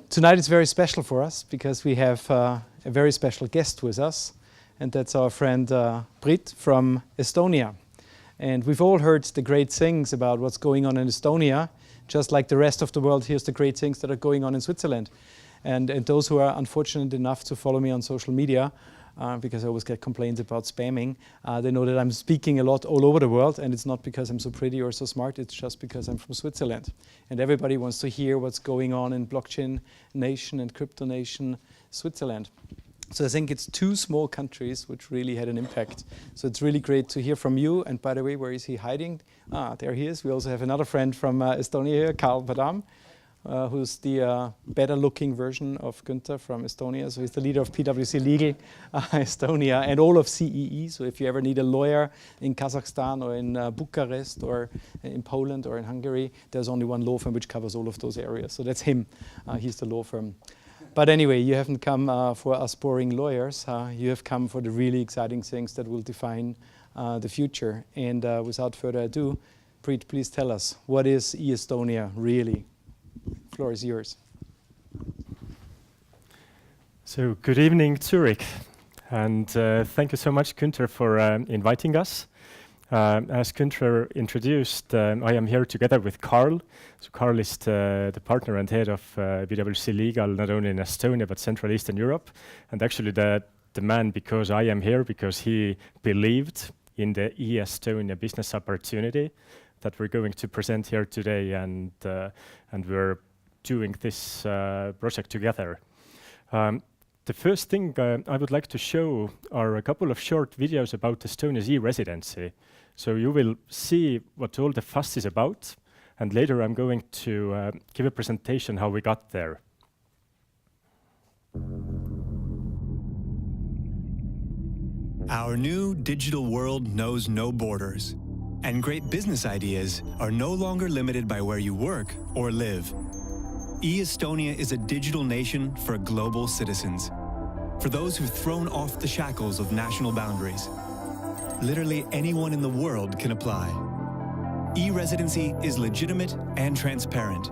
Tonight is very special for us because we have a very special guest with us, and that's our friend Brit from Estonia. And we've all heard the great things about what's going on in Estonia, just like the rest of the world hears the great things that are going on in Switzerland. And those who are unfortunate enough to follow me on social media, because I always get complaints about spamming, they know that I'm speaking a lot all over the world, and it's not because I'm so pretty or so smart, it's just because I'm from Switzerland. And everybody wants to hear what's going on in blockchain nation and crypto nation Switzerland. So I think it's two small countries which really had an impact. So it's really great to hear from you. And by the way, where is he hiding? There he is. We also have another friend from Estonia here, Karl Padam, who's the better-looking version of Günther from Estonia. So he's the leader of PwC Legal Estonia and all of CEE. So if you ever need a lawyer in Kazakhstan or in Bucharest or in Poland or in Hungary, there's only one law firm which covers all of those areas. So that's him. He's the law firm. But anyway, you haven't come for us boring lawyers. You have come for the really exciting things that will define the future. And without further ado, Preet, please tell us, what is e-Estonia really? The floor is yours. So good evening, Zurich. And thank you so much, Günther, for inviting us. As Günther introduced, I am here together with Karl. So Karl is the partner and head of PwC Legal, not only in Estonia, but Central Eastern Europe. And actually the man, because I am here, because he believed in the e-Estonia business opportunity that we're going to present here today. And we're doing this project together. The first thing I would like to show are a couple of short videos about Estonia's e-residency. So you will see what all the fuss is about, and later I'm going to give a presentation how we got there. Our new digital world knows no borders, and great business ideas are no longer limited by where you work or live. E-Estonia is a digital nation for global citizens, for those who've thrown off the shackles of national boundaries. Literally anyone in the world can apply. E-residency is legitimate and transparent.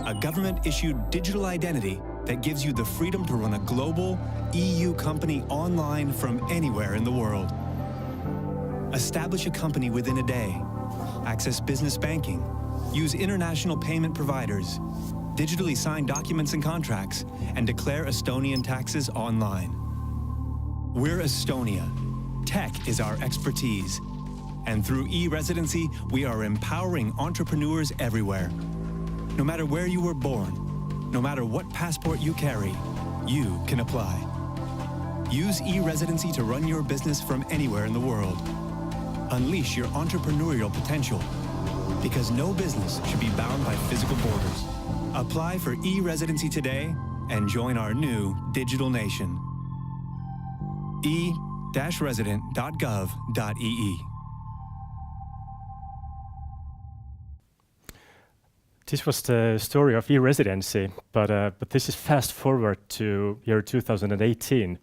A government-issued digital identity that gives you the freedom to run a global EU company online from anywhere in the world. Establish a company within a day. Access business banking. Use international payment providers. Digitally sign documents and contracts, and declare Estonian taxes online. We're Estonia. Tech is our expertise. And through e-residency, we are empowering entrepreneurs everywhere. No matter where you were born, no matter what passport you carry, you can apply. Use e-residency to run your business from anywhere in the world. Unleash your entrepreneurial potential, because no business should be bound by physical borders. Apply for e-residency today and join our new digital nation. e-resident.gov.ee. This was the story of e-residency, but this is fast forward to year 2018.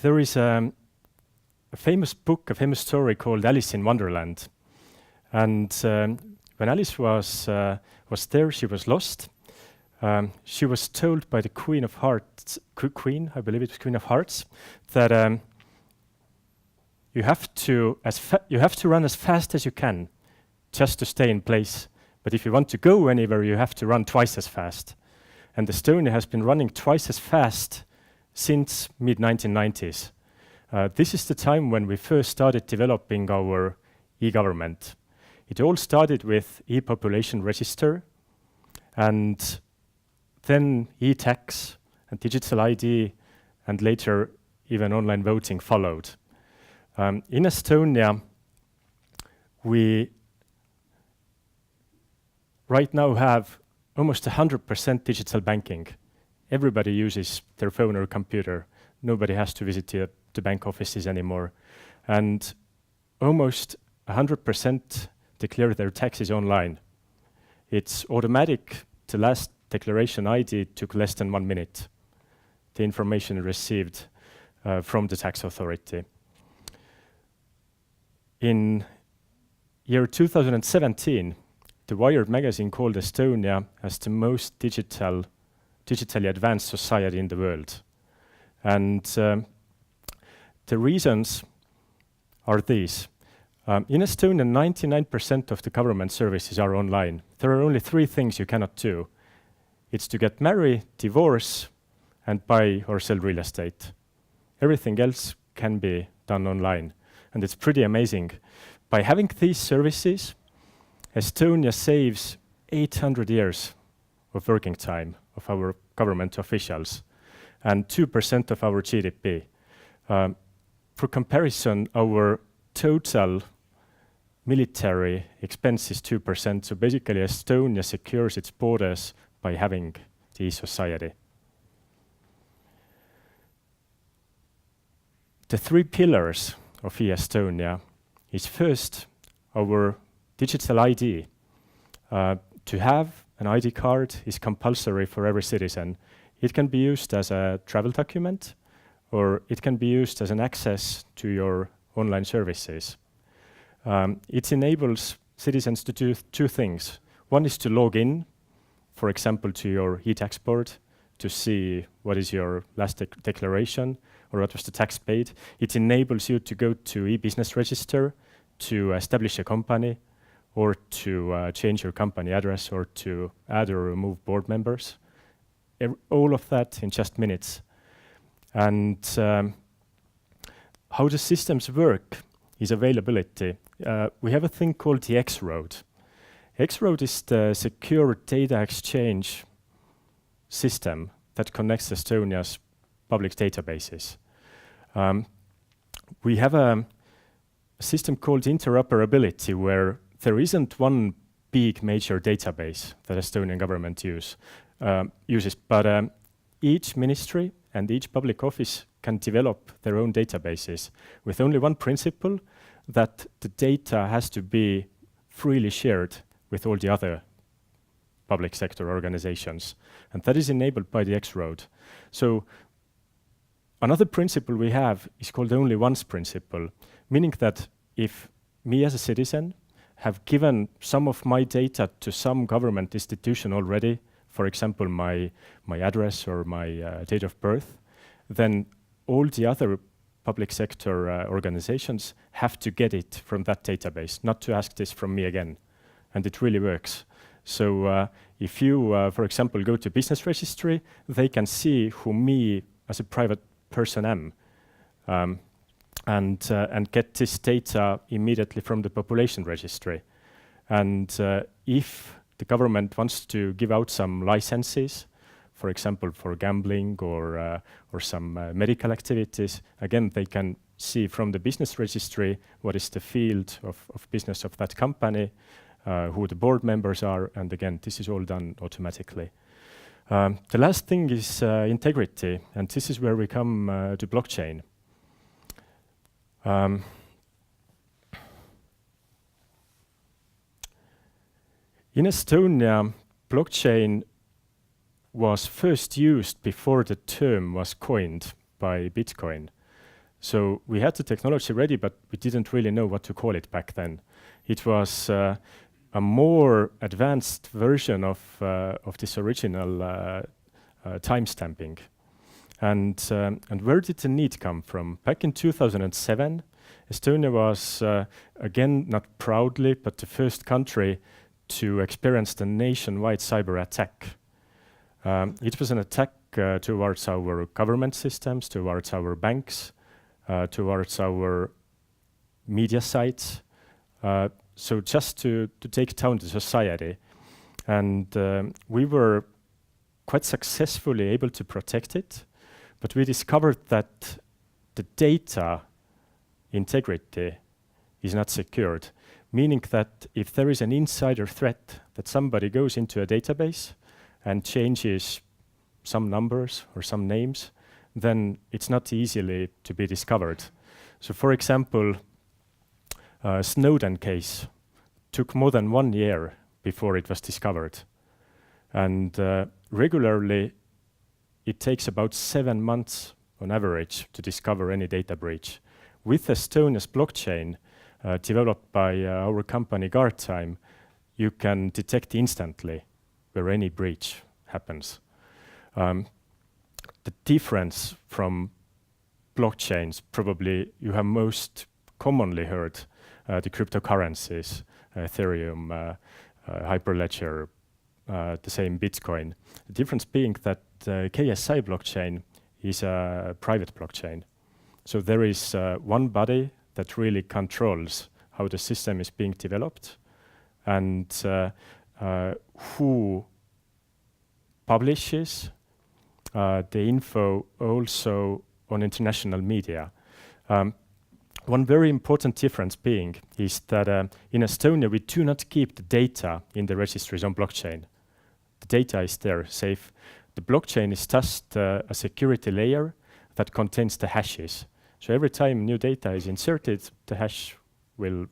There is a famous book, a famous story called Alice in Wonderland. And when Alice was there, she was lost. She was told by the Queen of Hearts, I believe it was Queen of Hearts, that you have to run as fast as you can, just to stay in place. But if you want to go anywhere, you have to run twice as fast. And Estonia has been running twice as fast since mid-1990s. This is the time when we first started developing our e-government. It all started with e-population register, and then e-tax and digital ID, and later even online voting followed. In Estonia, we right now have almost 100% digital banking. Everybody uses their phone or computer. Nobody has to visit the bank offices anymore. And almost 100% declare their taxes online. It's automatic. The last declaration ID took less than 1 minute. The information received from the tax authority. In year 2017, the Wired magazine called Estonia as the most digitally advanced society in the world. And the reasons are these. In Estonia, 99% of the government services are online. There are only 3 things you cannot do. It's to get married, divorce, and buy or sell real estate. Everything else can be done online. And it's pretty amazing. By having these services, Estonia saves 800 years of working time of our government officials and 2% of our GDP. For comparison, our total military expense is 2%. So basically, Estonia secures its borders by having the e-society. The 3 pillars of e-Estonia is first our digital ID. To have an ID card is compulsory for every citizen. It can be used as a travel document, or it can be used as an access to your online services. It enables citizens to do 2 things. One is to log in, for example, to your e-tax board to see what is your last declaration or what was the tax paid. It enables you to go to e-business register to establish a company or to change your company address or to add or remove board members. All of that in just minutes. And how the systems work is availability. We have a thing called the X-Road. X-Road is the secure data exchange system that connects Estonia's public databases. We have a system called interoperability where there isn't one big major database that Estonian government uses, but each ministry and each public office can develop their own databases with only one principle, that the data has to be freely shared with all the other public sector organizations. And that is enabled by the X-Road. So another principle we have is called only once principle, meaning that if me as a citizen have given some of my data to some government institution already, for example, my address or my date of birth, then all the other public sector organizations have to get it from that database, not to ask this from me again. And it really works. So if you, for example, go to business registry, they can see who me as a private person am, and get this data immediately from the population registry. And if the government wants to give out some licenses, for example, for gambling or some medical activities, again, they can see from the business registry what is the field of business of that company, who the board members are, and again, this is all done automatically. The last thing is integrity, and this is where we come to blockchain. In Estonia, blockchain was first used before the term was coined by Bitcoin. So we had the technology ready, but we didn't really know what to call it back then. It was a more advanced version of this original timestamping. And where did the need come from? Back in 2007, Estonia was, again, not proudly, but the first country to experience the nationwide cyber attack. It was an attack towards our government systems, towards our banks, towards our media sites. So just to take down the society. And we were quite successfully able to protect it, but we discovered that the data integrity is not secured, meaning that if there is an insider threat that somebody goes into a database and changes some numbers or some names, then it's not easily to be discovered. So for example, Snowden case took more than 1 year before it was discovered. And regularly, it takes about 7 months on average to discover any data breach. With Estonia's blockchain, developed by our company GuardTime, you can detect instantly where any breach happens. The difference from blockchains, probably you have most commonly heard the cryptocurrencies, Ethereum, Hyperledger, the same Bitcoin. The difference being that KSI blockchain is a private blockchain. So there is one body that really controls how the system is being developed and who publishes the info also on international media. One very important difference being is that in Estonia, we do not keep the data in the registries on blockchain. The data is there, safe. The blockchain is just a security layer that contains the hashes. So every time new data is inserted, the hash will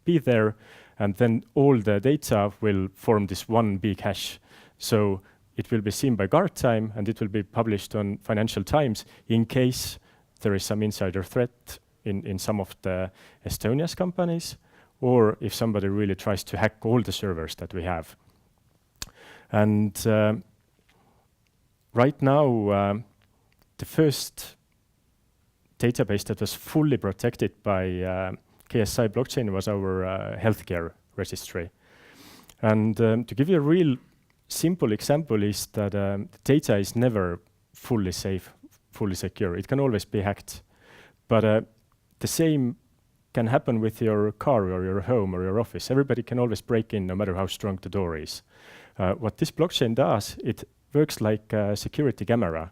be there, and then all the data will form this one big hash. So it will be seen by guard time, and it will be published on Financial Times in case there is some insider threat in some of the Estonia's companies, or if somebody really tries to hack all the servers that we have. And right now, the first database that was fully protected by KSI blockchain was our healthcare registry. And to give you a real simple example is that the data is never fully safe, fully secure. It can always be hacked. But the same can happen with your car or your home or your office. Everybody can always break in no matter how strong the door is. What this blockchain does, it works like a security camera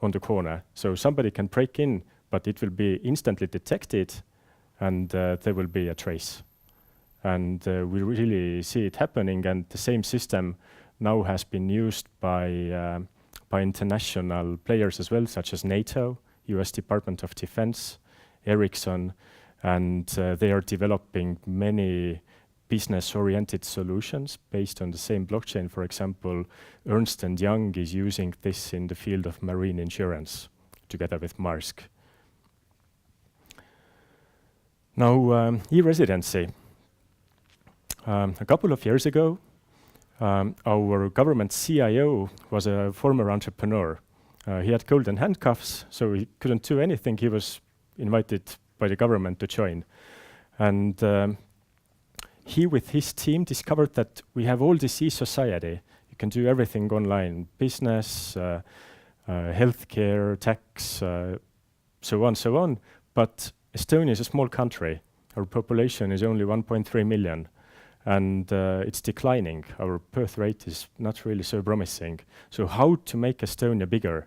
on the corner. So somebody can break in, but it will be instantly detected and there will be a trace. And we really see it happening, and the same system now has been used by international players as well, such as NATO, US Department of Defense, Ericsson, and they are developing many business-oriented solutions based on the same blockchain. For example, Ernst & Young is using this in the field of marine insurance, together with Maersk. Now, e-residency. A couple of years ago, our government CIO was a former entrepreneur. He had golden handcuffs, so he couldn't do anything. He was invited by the government to join. And he, with his team, discovered that we have all this e-society. You can do everything online, business, healthcare, tax, so on. But Estonia is a small country. Our population is only 1.3 million. And it's declining. Our birth rate is not really so promising. So how to make Estonia bigger?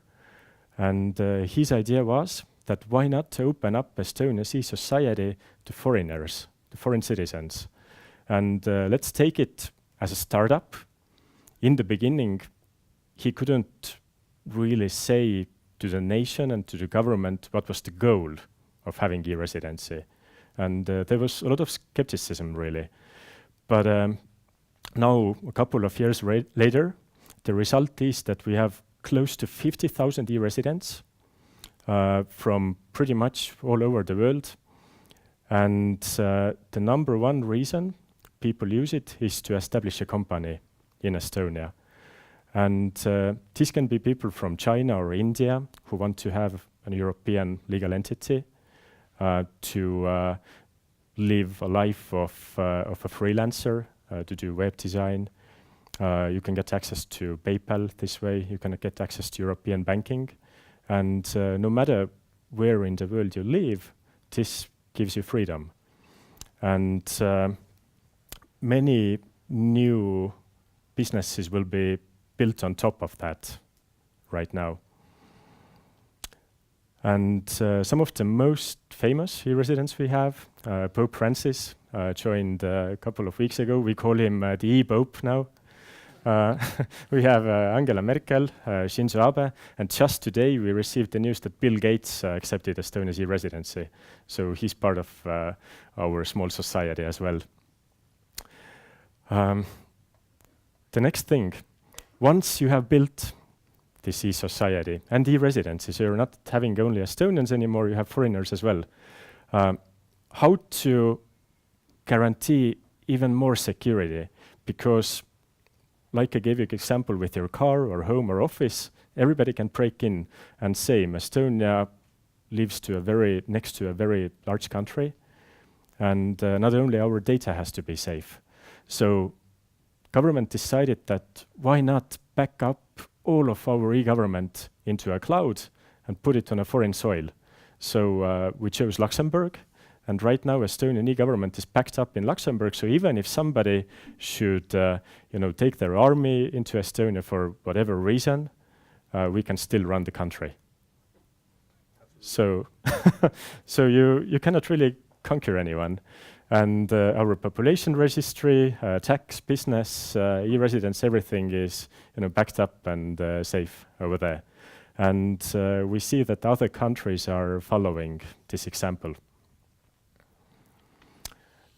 And his idea was that why not open up Estonia's e-society to foreigners, to foreign citizens? And let's take it as a startup. In the beginning, he couldn't really say to the nation and to the government what was the goal of having e-residency. And there was a lot of skepticism, really. But now, a couple of years later, the result is that we have close to 50,000 e-residents from pretty much all over the world. And the number one reason people use it is to establish a company in Estonia. And this can be people from China or India who want to have an European legal entity to live a life of a freelancer, to do web design. You can get access to PayPal this way. You can get access to European banking. And no matter where in the world you live, this gives you freedom. And many new businesses will be built on top of that right now. And some of the most famous e-residents we have, Pope Francis joined a couple of weeks ago. We call him the e-Pope now. We have Angela Merkel, Shinzo Abe, and just today we received the news that Bill Gates accepted Estonia's e-residency. So he's part of our small society as well. The next thing, once you have built this e-society and e-residency, so you're not having only Estonians anymore, you have foreigners as well. How to guarantee even more security, because like I gave you an example with your car or home or office, everybody can break in. And same, Estonia lives next to a very large country, and not only our data has to be safe. So government decided that why not back up all of our e-government into a cloud and put it on a foreign soil. So we chose Luxembourg, and right now Estonian e-government is backed up in Luxembourg. So even if somebody should take their army into Estonia for whatever reason, we can still run the country. So so you cannot really conquer anyone. And our population registry, tax, business, e-residence, everything is backed up and safe over there. And we see that other countries are following this example.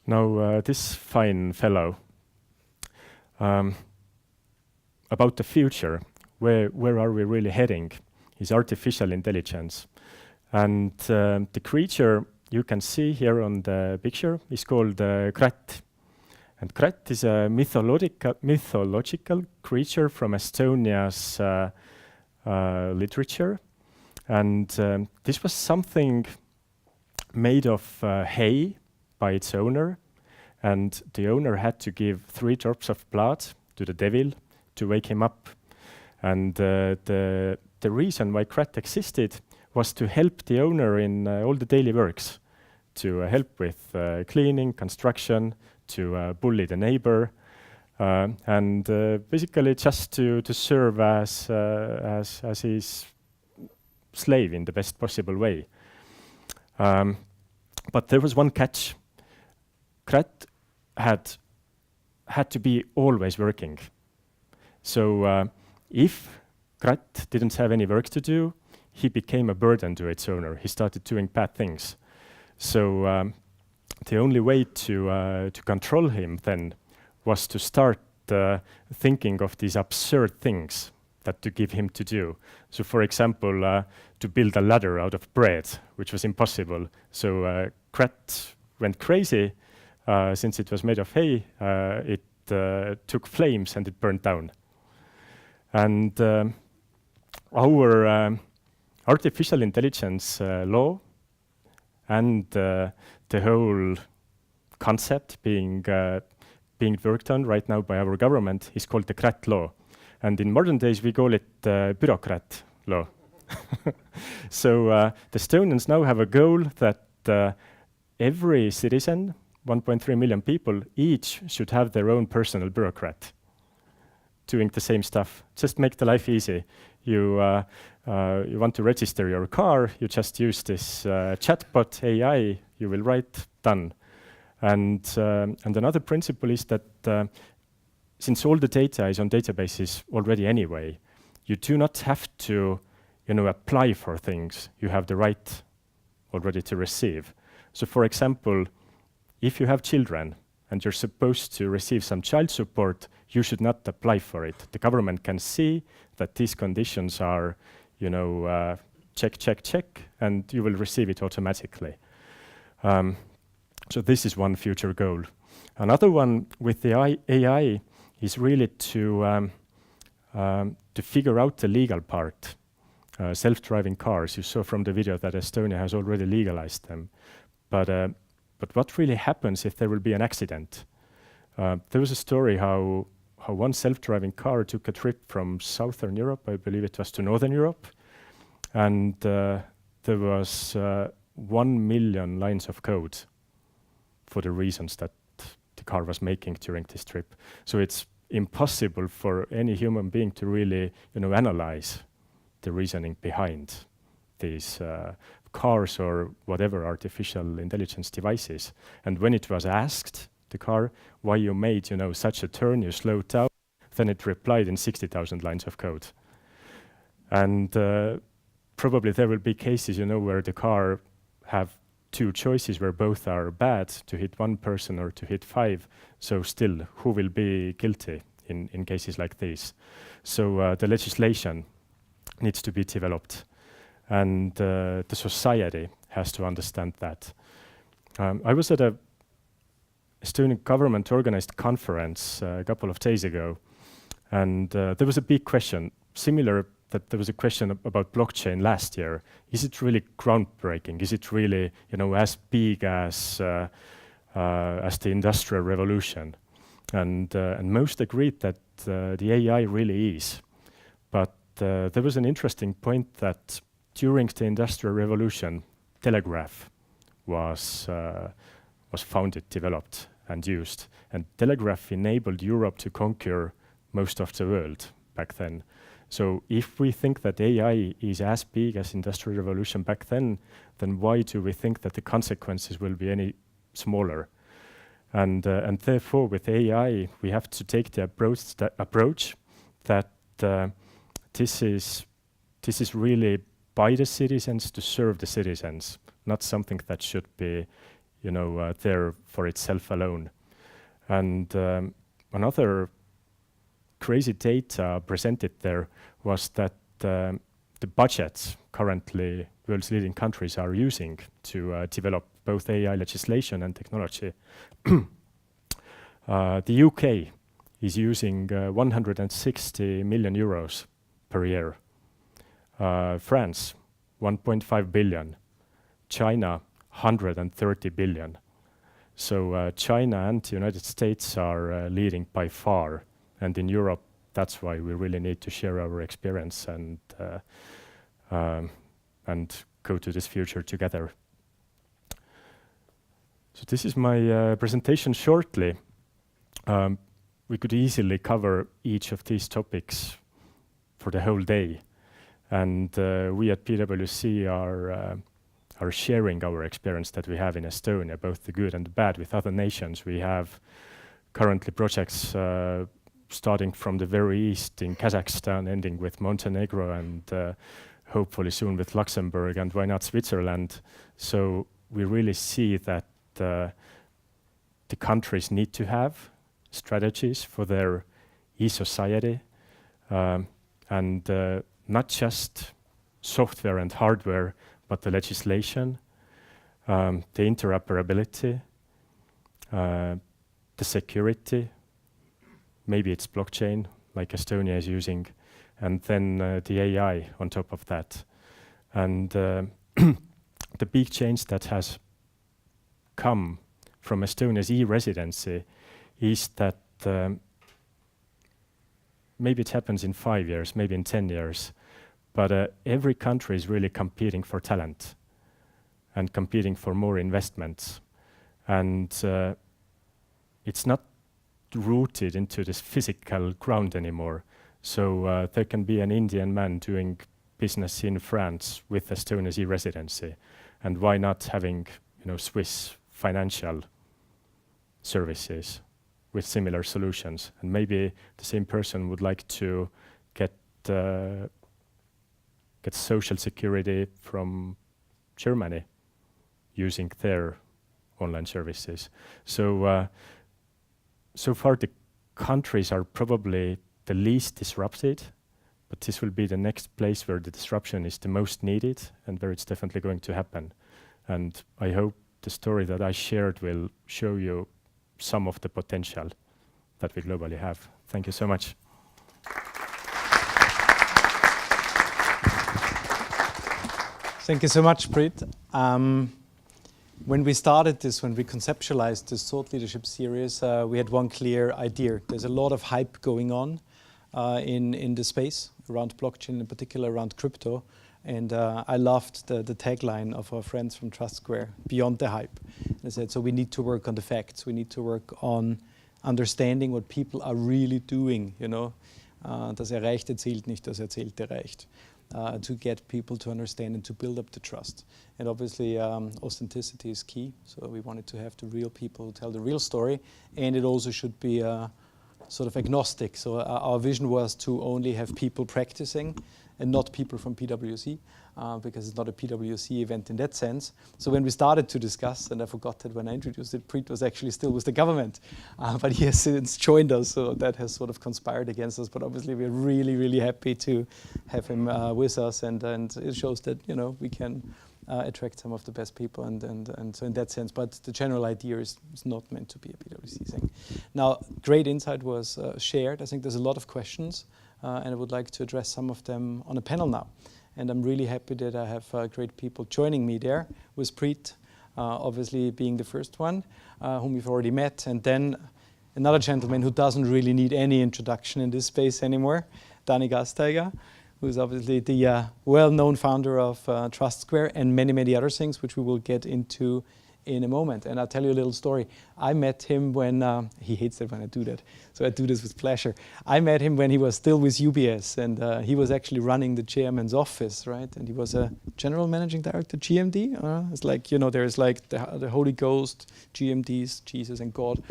Now, this fine fellow, about the future, where are we really heading, is artificial intelligence. And the creature you can see here on the picture is called Krat. And Krat is a mythological creature from Estonia's literature. And this was something made of hay by its owner. And the owner had to give 3 drops of blood to the devil to wake him up. And the reason why Krat existed was to help the owner in all the daily works, to help with cleaning, construction, to bully the neighbor, and basically just to serve as his slave in the best possible way. But there was one catch. Krat had to be always working. So if Krat didn't have any work to do, he became a burden to its owner. He started doing bad things. So the only way to control him then was to start thinking of these absurd things that to give him to do. So for example, to build a ladder out of bread, which was impossible. So Krat went crazy. Since it was made of hay, it took flames and it burned down. And our artificial intelligence law and the whole concept being worked on right now by our government is called the Krat law. And in modern days, we call it bureaucrat law. So the Estonians now have a goal that every citizen, 1.3 million people, each should have their own personal bureaucrat doing the same stuff. Just make the life easy. You want to register your car, you just use this chatbot AI, you will write, done. And another principle is that since all the data is on databases already anyway, you do not have to apply for things. You have the right already to receive. So for example, if you have children and you're supposed to receive some child support, you should not apply for it. The government can see that these conditions are, check, check, check, and you will receive it automatically. So this is one future goal. Another one with the AI is really to figure out the legal part. Self-driving cars, you saw from the video that Estonia has already legalized them. But what really happens if there will be an accident? There was a story how one self-driving car took a trip from Southern Europe, I believe it was, to Northern Europe. And there was 1 million lines of code for the reasons that the car was making during this trip. So it's impossible for any human being to really analyze the reasoning behind these cars or whatever artificial intelligence devices. And when it was asked, the car, why you made such a turn, you slowed down, then it replied in 60,000 lines of code. And probably there will be cases where the car have 2 choices where both are bad, to hit 1 person or to hit 5. So still, who will be guilty in cases like this? So the legislation needs to be developed. And the society has to understand that. I was at a Estonian government organized conference a couple of days ago, and there was a big question, similar that there was a question about blockchain last year. Is it really groundbreaking? Is it really, as big as the Industrial Revolution? And most agreed that the AI really is. But there was an interesting point that during the Industrial Revolution, telegraph was founded, developed, and used. And telegraph enabled Europe to conquer most of the world back then. So if we think that AI is as big as Industrial Revolution back then why do we think that the consequences will be any smaller? And therefore, with AI, we have to take the approach that this is really by the citizens to serve the citizens, not something that should be, there for itself alone. And another crazy data presented there was that the budgets currently world's leading countries are using to develop both AI legislation and technology. The UK is using 160 million euros per year. France, 1.5 billion. China, 130 billion. So China and the United States are leading by far. And in Europe, that's why we really need to share our experience and go to this future together. So this is my presentation shortly. We could easily cover each of these topics for the whole day. And we at PwC are sharing our experience that we have in Estonia, both the good and the bad, with other nations. We have currently projects starting from the very east in Kazakhstan, ending with Montenegro, and hopefully soon with Luxembourg, and why not Switzerland. So we really see that the countries need to have strategies for their e-society, and not just software and hardware, but the legislation, the interoperability, the security, maybe it's blockchain, like Estonia is using, and then the AI on top of that. And the big change that has come from Estonia's e-residency is that maybe it happens in 5 years, maybe in 10 years, but every country is really competing for talent and competing for more investments. And it's not rooted into this physical ground anymore. So there can be an Indian man doing business in France with Estonia's e-residency. And why not having, Swiss financial services with similar solutions? And maybe the same person would like to get social security from Germany using their online services. So so far the countries are probably the least disrupted, but this will be the next place where the disruption is the most needed and where it's definitely going to happen. And I hope the story that I shared will show you some of the potential that we globally have. Thank you so much. Thank you so much, Preet. When we started this, when we conceptualized this thought leadership series, we had one clear idea. There's a lot of hype going on in the space around blockchain, in particular around crypto. And I loved the tagline of our friends from Trust Square, beyond the hype. They said, so we need to work on the facts. We need to work on understanding what people are really doing. Das Erreichte zählt nicht, das Erzählte reicht. To get people to understand and to build up the trust. And obviously authenticity is key. So we wanted to have the real people who tell the real story. And it also should be sort of agnostic. So our vision was to only have people practicing and not people from PwC, because it's not a PwC event in that sense. So when we started to discuss, and I forgot that when I introduced it, Preet was actually still with the government, but he has since joined us, so that has sort of conspired against us. But obviously we're really, really happy to have him with us, and it shows that we can attract some of the best people, and so in that sense. But the general idea is not meant to be a PwC thing. Now, great insight was shared. I think there's a lot of questions, and I would like to address some of them on a panel now. And I'm really happy that I have great people joining me there, with Preet obviously being the first one, whom you've already met, and then another gentleman who doesn't really need any introduction in this space anymore, Dani Gasteiger, who's obviously the well-known founder of TrustSquare and many, many other things, which we will get into in a moment. And I'll tell you a little story. I met him when, he hates it when I do that, so I do this with pleasure. I met him when he was still with UBS, and he was actually running the chairman's office, right? And he was a general managing director, GMD. It's like, you know, there's like the Holy Ghost, GMDs, Jesus and God.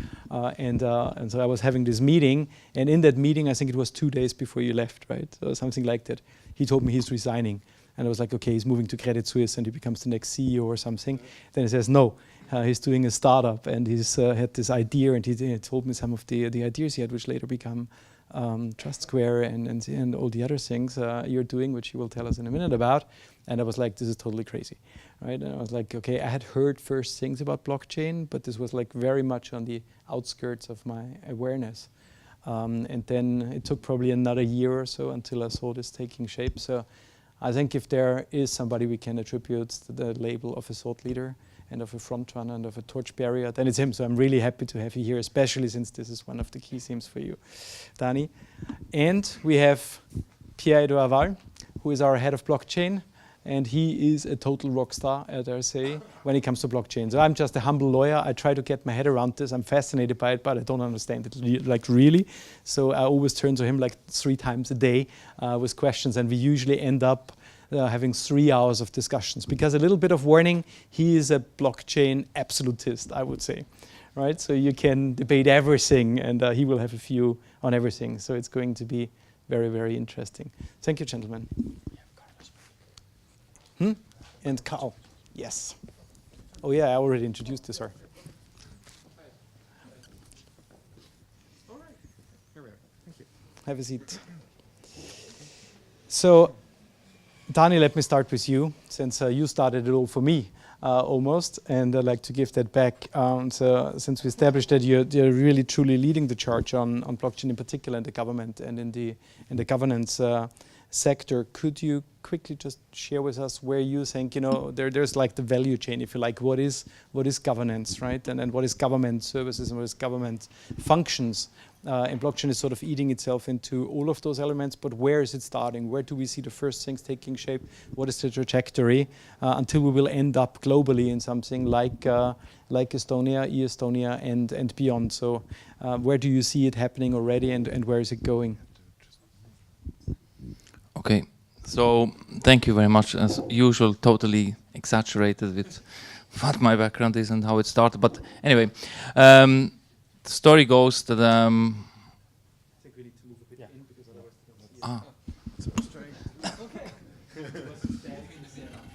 And so I was having this meeting, and in that meeting, I think it was 2 days before you left, right? Or something like that. He told me he's resigning. And I was like, okay, he's moving to Credit Suisse and he becomes the next CEO or something. Then he says, no, he's doing a startup, and he's had this idea, and he told me some of the ideas he had, which later become TrustSquare and all the other things you're doing, which he will tell us in a minute about. And I was like, this is totally crazy, right? And I was like, okay, I had heard first things about blockchain, but this was like very much on the outskirts of my awareness. And then it took probably another year or so until I saw this taking shape. So I think if there is somebody we can attribute the label of a thought leader and of a front runner and of a torch barrier, then it's him. So I'm really happy to have you here, especially since this is one of the key themes for you, Dani. And we have Pierre-Edouard Val, who is our head of blockchain, and he is a total rock star, I dare say, when it comes to blockchain. So I'm just a humble lawyer. I try to get my head around this. I'm fascinated by it, but I don't understand it, like really. So I always turn to him like 3 times a day with questions, and we usually end up having 3 hours of discussions. Because a little bit of warning, he is a blockchain absolutist, I would say, right? So you can debate everything, and he will have a view on everything. So it's going to be very, very interesting. Thank you, gentlemen. And Carl, yes. Oh yeah, I already introduced you, sir. All right, here we are. Thank you. Have a seat. So, Dani, let me start with you, since you started it all for me, almost, and I'd like to give that back. So, since we established that you're really truly leading the charge on blockchain in particular in the government and in the governance sector, could you quickly just share with us where you think, you know, there's like the value chain, if you like, what is governance, right? And what is government services and what is government functions? And blockchain is sort of eating itself into all of those elements, but where is it starting? Where do we see the first things taking shape? What is the trajectory until we will end up globally in something like Estonia, e-Estonia, and beyond? So where do you see it happening already, and where is it going? Okay, so thank you very much. As usual, totally exaggerated with what my background is and how it started. But anyway, the story goes that I think we need to move a bit in because otherwise.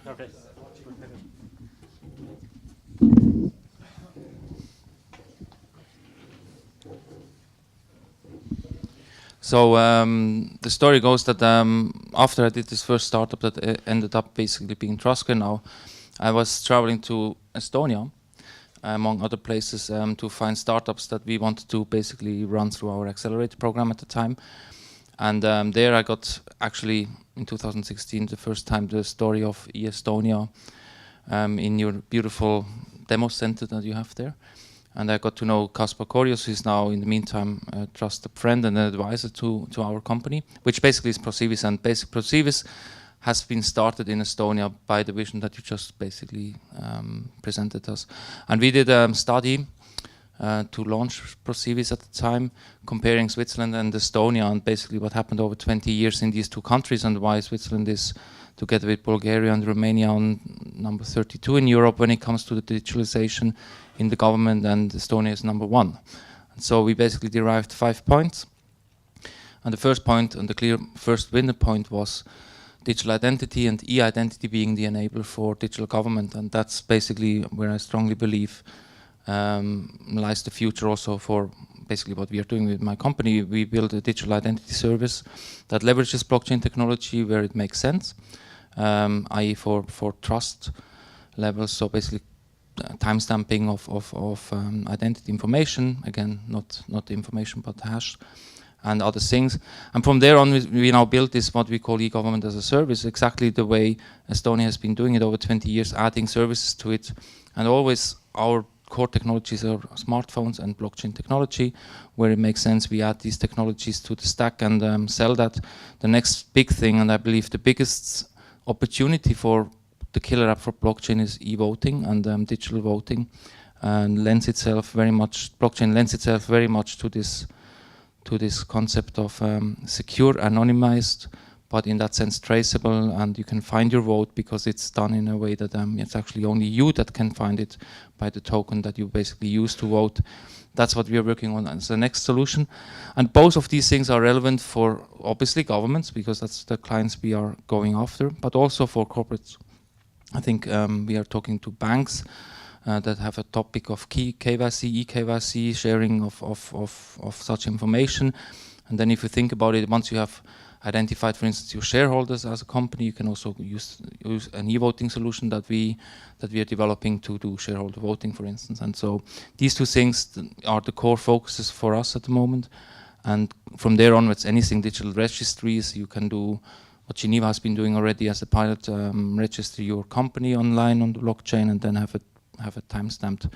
Okay. So the story goes that after I did this first startup that ended up basically being TrustSquare now, I was traveling to Estonia, among other places, to find startups that we wanted to basically run through our accelerator program at the time. And there I got, actually, in 2016, the first time the story of e-Estonia in your beautiful demo center that you have there. And I got to know Kaspar Korios, who is now, in the meantime, a trusted friend and an advisor to our company, which basically is Procivis. And Procivis has been started in Estonia by the vision that you just basically presented us. And we did a study to launch Procivis at the time, comparing Switzerland and Estonia, and basically what happened over 20 years in these 2 countries, and why Switzerland is, together with Bulgaria and Romania, on number 32 in Europe when it comes to the digitalization in the government, and Estonia is number 1. And so we basically derived 5 points. And the first point, and the clear first winner point, was digital identity, and e-identity being the enabler for digital government. And that's basically where I strongly believe lies the future also for basically what we are doing with my company. We build a digital identity service that leverages blockchain technology where it makes sense, i.e. for trust levels. So basically, timestamping of identity information. Again, not the information, but hash and other things. And from there on, we now built this what we call e-government as a service, exactly the way Estonia has been doing it over 20 years, adding services to it. And always our core technologies are smartphones and blockchain technology. Where it makes sense, we add these technologies to the stack and sell that. The next big thing, and I believe the biggest opportunity for the killer app for blockchain, is e-voting and digital voting, and blockchain lends itself very much to this concept of secure, anonymized, but in that sense traceable, and you can find your vote because it's done in a way that it's actually only you that can find it by the token that you basically use to vote. That's what we are working on as the next solution. And both of these things are relevant for, obviously, governments, because that's the clients we are going after, but also for corporates. I think we are talking to banks that have a topic of KYC, e-KYC, sharing of such information. And then if you think about it, once you have identified, for instance, your shareholders as a company, you can also use an e-voting solution that we are developing to do shareholder voting, for instance. And so these two things are the core focuses for us at the moment. And from there onwards, anything digital registries, you can do what Geneva has been doing already as a pilot, register your company online on the blockchain and then have a timestamped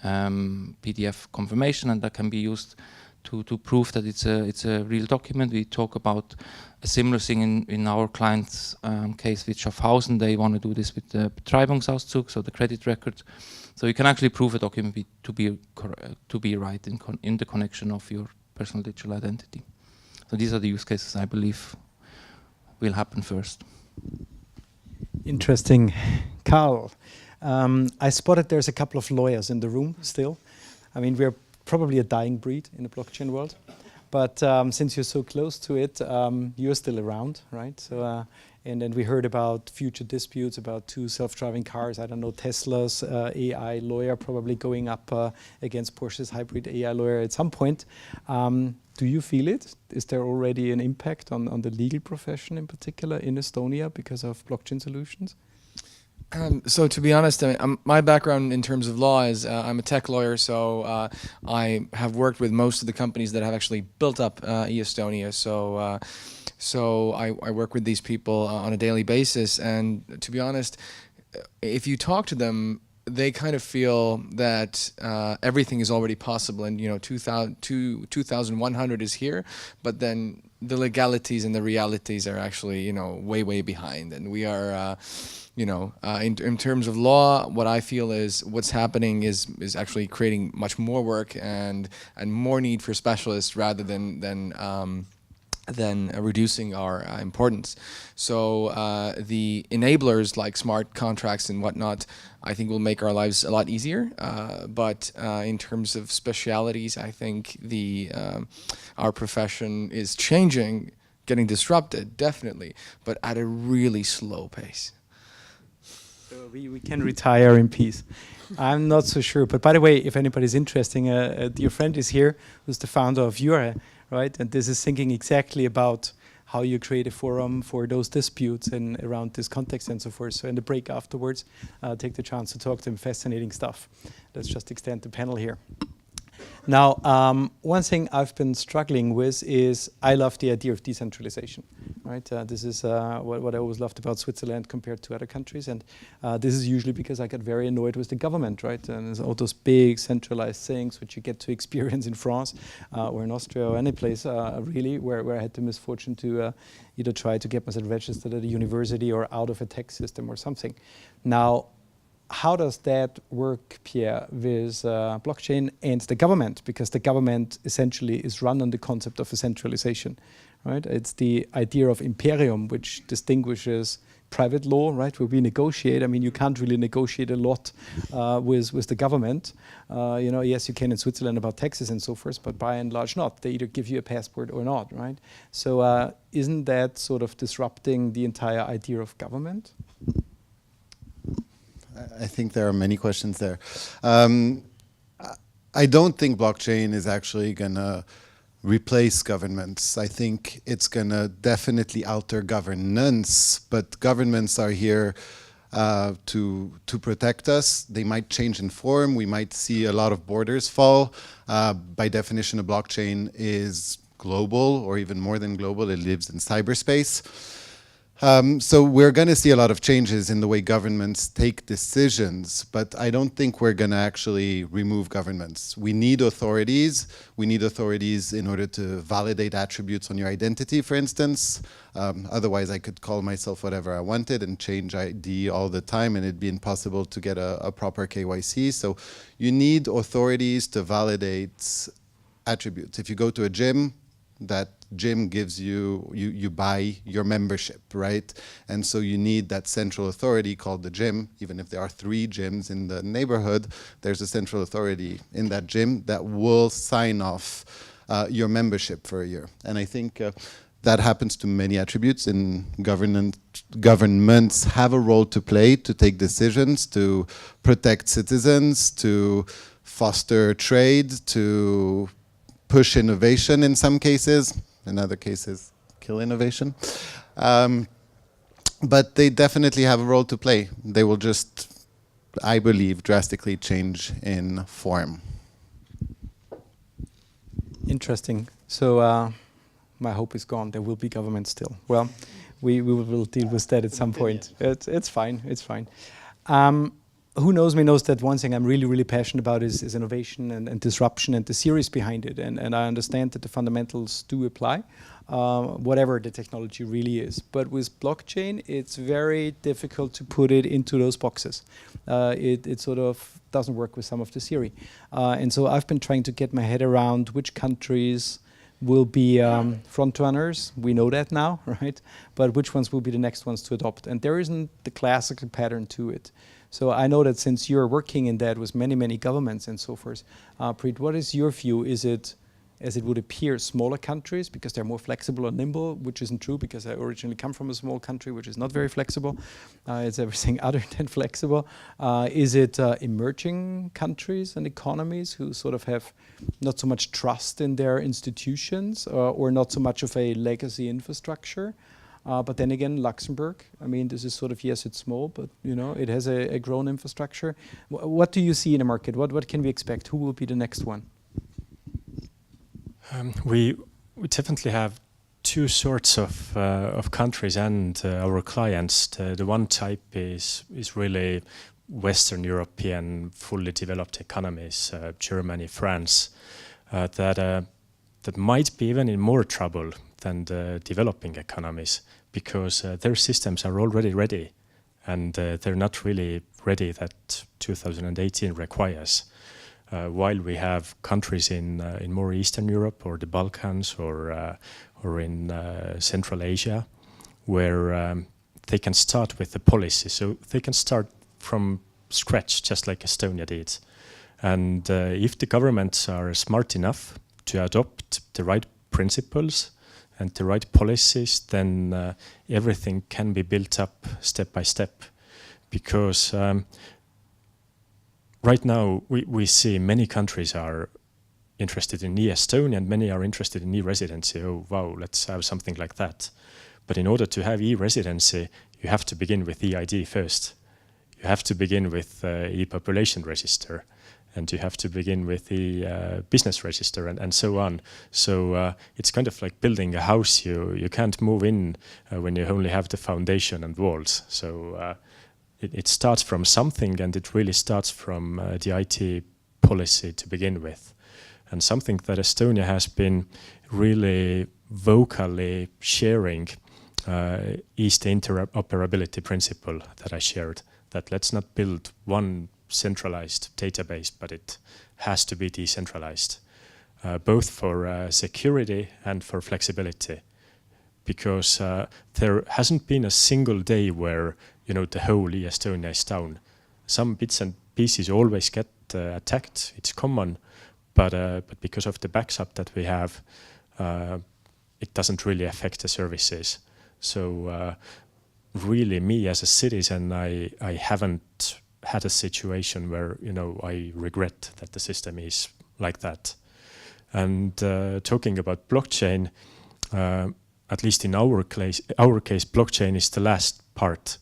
PDF confirmation, and that can be used to prove that it's a real document. We talk about a similar thing in our client's case with Schaffhausen. They want to do this with the Betreibungsauszug, so the credit record. So you can actually prove a document to be right in the connection of your personal digital identity. So these are the use cases I believe will happen first. Interesting. Carl, I spotted there's a couple of lawyers in the room still. I mean, we're probably a dying breed in the blockchain world, but since you're so close to it, you're still around, right? So, and then we heard about future disputes about 2 self-driving cars. I don't know, Tesla's AI lawyer probably going up against Porsche's hybrid AI lawyer at some point. Do you feel it? Is there already an impact on the legal profession in particular in Estonia because of blockchain solutions? So to be honest, I mean, my background in terms of law is I'm a tech lawyer, so I have worked with most of the companies that have actually built up e-Estonia. So I work with these people on a daily basis, and to be honest, if you talk to them, they kind of feel that everything is already possible, and 2100 is here, but then the legalities and the realities are actually way behind, and we are. In terms of law, what I feel is what's happening is actually creating much more work and more need for specialists rather than reducing our importance. So the enablers like smart contracts and whatnot, I think will make our lives a lot easier. But in terms of specialities, I think our profession is changing, getting disrupted, definitely, but at a really slow pace. So we can retire in peace. I'm not so sure. But by the way, if anybody's interested, your friend is here, who's the founder of Jure, right? And this is thinking exactly about how you create a forum for those disputes and around this context and so forth. So in the break afterwards, take the chance to talk to him. Fascinating stuff. Let's just extend the panel here. Now, one thing I've been struggling with is I love the idea of decentralization, right? This is what I always loved about Switzerland compared to other countries, and this is usually because I get very annoyed with the government, right? And there's all those big centralized things which you get to experience in France or in Austria or any place really where I had the misfortune to either try to get myself registered at a university or out of a tax system or something. Now, how does that work, Pierre, with blockchain and the government? Because the government essentially is run on the concept of a centralization, right? It's the idea of imperium, which distinguishes private law, right, where we negotiate. I mean, you can't really negotiate a lot with the government. Yes, you can in Switzerland about taxes and so forth, but by and large not. They either give you a passport or not, right? So isn't that sort of disrupting the entire idea of government? I think there are many questions there. I don't think blockchain is actually going to replace governments. I think it's going to definitely alter governance, but governments are here to protect us. They might change in form. We might see a lot of borders fall. By definition, a blockchain is global, or even more than global. It lives in cyberspace. So we're going to see a lot of changes in the way governments take decisions, but I don't think we're going to actually remove governments. We need authorities. We need authorities in order to validate attributes on your identity, for instance. Otherwise, I could call myself whatever I wanted and change ID all the time, and it'd be impossible to get a proper KYC. So you need authorities to validate attributes. If you go to a gym, that gym gives you buy your membership, right? And so you need that central authority called the gym. Even if there are 3 gyms in the neighborhood, there's a central authority in that gym that will sign off your membership for a year. And I think that happens to many attributes in governments have a role to play, to take decisions, to protect citizens, to foster trade, to push innovation in some cases, in other cases, kill innovation. But they definitely have a role to play. They will just, I believe, drastically change in form. Interesting. So my hope is gone. There will be government still. Well, we will deal with that at some point. It's fine. It's fine. Who knows me knows that one thing I'm really, really passionate about is innovation and disruption and the series behind it. And I understand that the fundamentals do apply, whatever the technology really is. But with blockchain, it's very difficult to put it into those boxes. It sort of doesn't work with some of the theory. And so I've been trying to get my head around which countries will be front runners. We know that now, right? But which ones will be the next ones to adopt? And there isn't the classical pattern to it. So I know that since you're working in that with many, many governments and so forth, Preet, what is your view? Is it, as it would appear, smaller countries because they're more flexible or nimble, which isn't true because I originally come from a small country which is not very flexible. It's everything other than flexible. Is it emerging countries and economies who sort of have not so much trust in their institutions or not so much of a legacy infrastructure? But then again, Luxembourg, I mean, this is sort of, yes, it's small, but you know, it has a grown infrastructure. What do you see in the market? What can we expect? Who will be the next one? We definitely have 2 sorts of countries and our clients. The one type is really Western European, fully developed economies, Germany, France, that might be even in more trouble than the developing economies because their systems are already ready and they're not really ready that 2018 requires. While we have countries in more Eastern Europe or the Balkans or in Central Asia where they can start with the policy. So they can start from scratch just like Estonia did. And if the governments are smart enough to adopt the right principles and the right policies, then everything can be built up step by step. Because right now we see many countries are interested in e-Estonia and many are interested in e-residency. Oh, wow, let's have something like that. But in order to have e-residency, you have to begin with e-ID first. You have to begin with e-population register. And you have to begin with the business register and so on. So it's kind of like building a house. You can't move in when you only have the foundation and walls. So it starts from something, and it really starts from the IT policy to begin with. And something that Estonia has been really vocally sharing is the interoperability principle that I shared, that let's not build one centralized database, but it has to be decentralized, both for security and for flexibility, because there hasn't been a single day where the whole Estonia is down. Some bits and pieces always get attacked. It's common, but because of the backup that we have, it doesn't really affect the services. So really, me as a citizen, I haven't had a situation where I regret that the system is like that. And talking about blockchain, at least in our case, blockchain is the last part.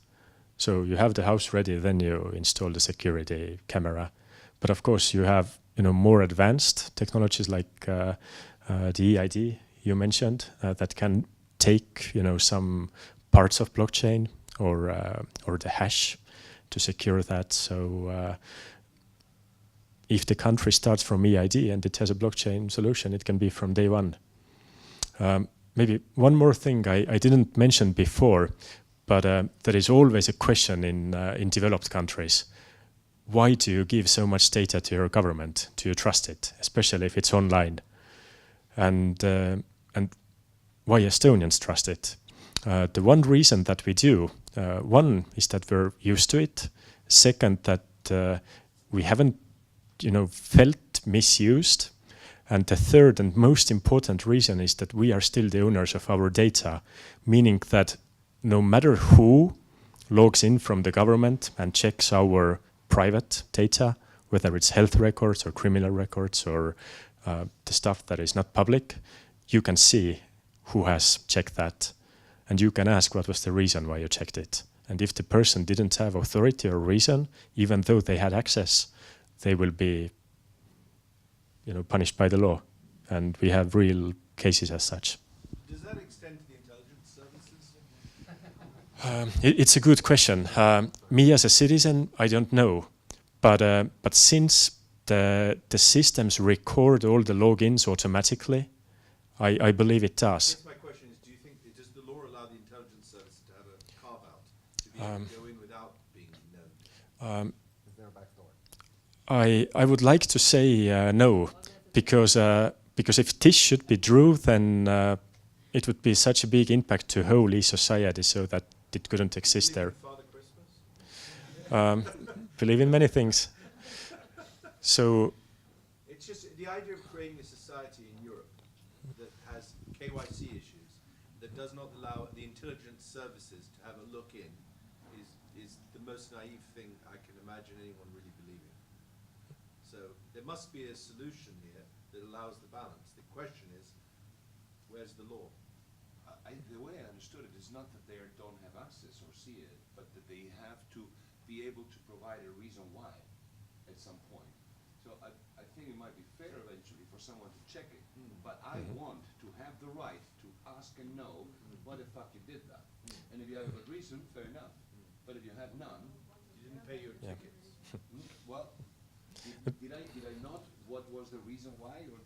So you have the house ready, then you install the security camera. But of course, you have more advanced technologies like the EID you mentioned that can take some parts of blockchain or the hash to secure that. So if the country starts from EID and it has a blockchain solution, it can be from day one. Maybe one more thing I didn't mention before, but there is always a question in developed countries. Why do you give so much data to your government? Do you trust it, especially if it's online? And why Estonians trust it? The one reason that we do, one is that we're used to it. Second, that we haven't, felt misused. And the third and most important reason is that we are still the owners of our data, meaning that no matter who logs in from the government and checks our private data, whether it's health records or criminal records or the stuff that is not public, you can see who has checked that. And you can ask what was the reason why you checked it. And if the person didn't have authority or reason, even though they had access, they will be punished by the law. And we have real cases as such. Does that extend to the intelligence services? It's a good question. Me as a citizen, I don't know. But since the systems record all the logins automatically, I believe it does. My question is, do you think, does the law allow the intelligence service to have a carve-out, to be able to go in without being known? Is there a backdoor? I would like to say no, because if this should be true, then it would be such a big impact to whole e-society, so that it couldn't exist there. Father Christmas? Believe in many things. So It's just the idea of creating a society in Europe that has KYC issues, that does not allow the intelligence services to have a look in, is the most naive thing I can imagine anyone really believing. So there must be a solution here that allows the balance. The question is, where's the law? The way I understood it is not that they don't have access or see it, but that they have to be able to provide a reason why at some point. So I think it might be fair eventually for someone to check it, but I want to have the right to ask and know why the fuck you did that. And if you have a good reason, fair enough. But if you have none, You didn't pay your tickets. well, did I not? What was the reason why? Or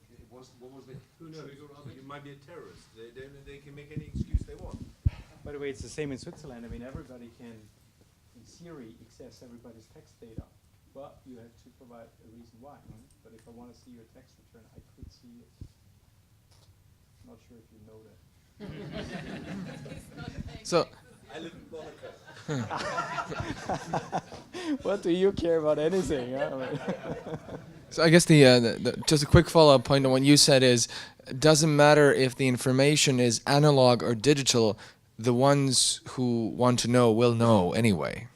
what was the Who knows? You might be a terrorist. They can make any excuse they want. By the way, it's the same in Switzerland. I mean, everybody can, in theory, access everybody's tax data. But you have to provide a reason why. But if I want to see your tax return, I could see it. Not sure if you know that. So I live in Monaco. What do you care about anything? Huh? I mean So I guess the just a quick follow-up point on what you said is, it doesn't matter if the information is analog or digital, the ones who want to know will know anyway,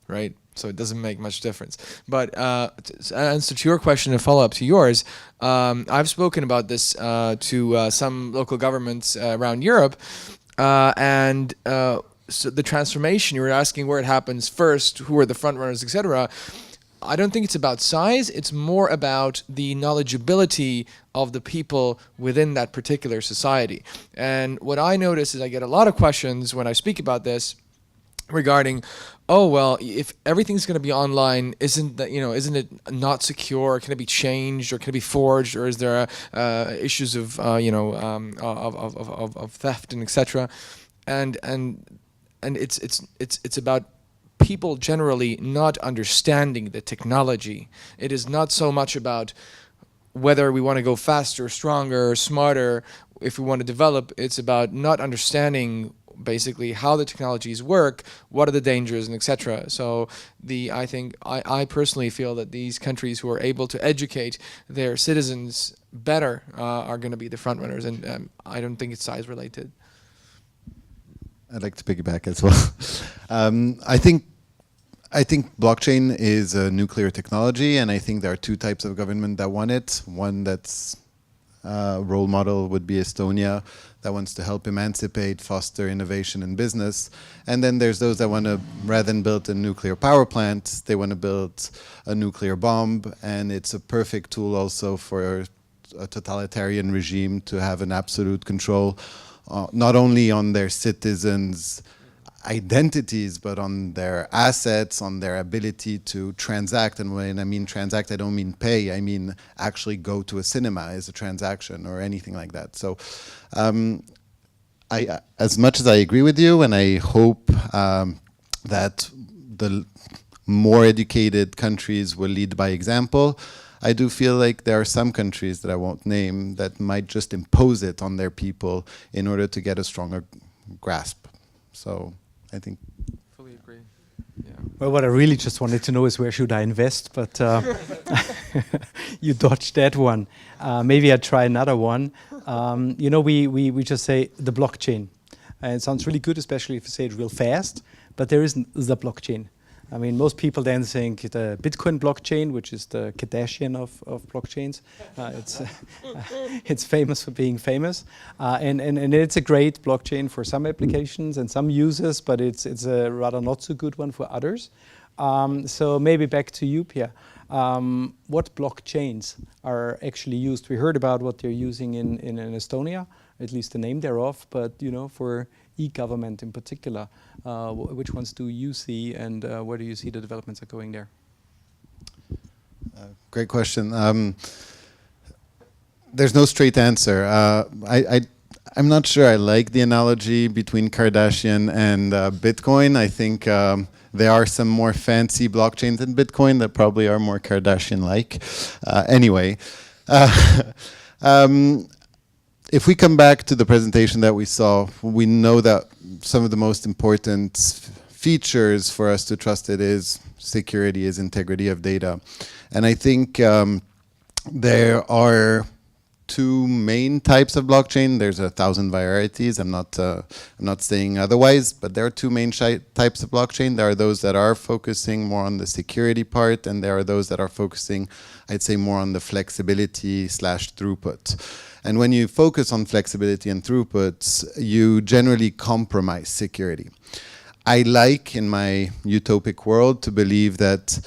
right? So it doesn't make much difference. But to answer to your question and follow up to yours, I've spoken about this to some local governments around Europe, and so the transformation, you were asking where it happens first, who are the front runners, etc. I don't think it's about size, it's more about the knowledgeability of the people within that particular society. And what I notice is I get a lot of questions when I speak about this regarding, oh well, if everything's going to be online, isn't it not secure? Can it be changed, or can it be forged, or is there issues of of theft and etc. And it's about people generally not understanding the technology. It is not so much about whether we want to go faster, stronger, smarter, if we want to develop. It's about not understanding basically how the technologies work, what are the dangers, and etc. So I personally feel that these countries who are able to educate their citizens better are going to be the front runners, and I don't think it's size related. I'd like to piggyback as well. I think blockchain is a nuclear technology, and I think there are two types of government that want it. One that's role model would be Estonia, that wants to help emancipate, foster innovation in business. And then there's those that want to, rather than build a nuclear power plant, they want to build a nuclear bomb. And it's a perfect tool also for a totalitarian regime to have an absolute control, not only on their citizens' identities, but on their assets, on their ability to transact. And when I mean transact, I don't mean pay, I mean actually go to a cinema as a transaction or anything like that. So as much as I agree with you, and I hope that the more educated countries will lead by example, I do feel like there are some countries that I won't name that might just impose it on their people in order to get a stronger grasp. So I think. Fully agree. Yeah. Well, what I really just wanted to know is where should I invest, but you dodged that one. Maybe I'd try another one. You know, we just say the blockchain. And it sounds really good, especially if you say it real fast, but there isn't the blockchain. I mean, most people then think the Bitcoin blockchain, which is the Kardashian of blockchains. It's famous for being famous. And it's a great blockchain for some applications and some users, but it's a rather not so good one for others. So maybe back to you, Pierre. What blockchains are actually used? We heard about what they're using in Estonia, at least the name thereof, but you know, for e-government in particular, which ones do you see, and where do you see the developments are going there? Great question. There's no straight answer. I'm not sure I like the analogy between Kardashian and Bitcoin. I think there are some more fancy blockchains than Bitcoin that probably are more Kardashian-like. Anyway, if we come back to the presentation that we saw, we know that some of the most important features for us to trust it is security, is integrity of data. And I think there are two main types of blockchain. There's 1,000 varieties. I'm not saying otherwise, but there are two main types of blockchain. There are those that are focusing more on the security part, and there are those that are focusing, I'd say, more on the flexibility / throughput. And when you focus on flexibility and throughput, you generally compromise security. I like, in my utopic world, to believe that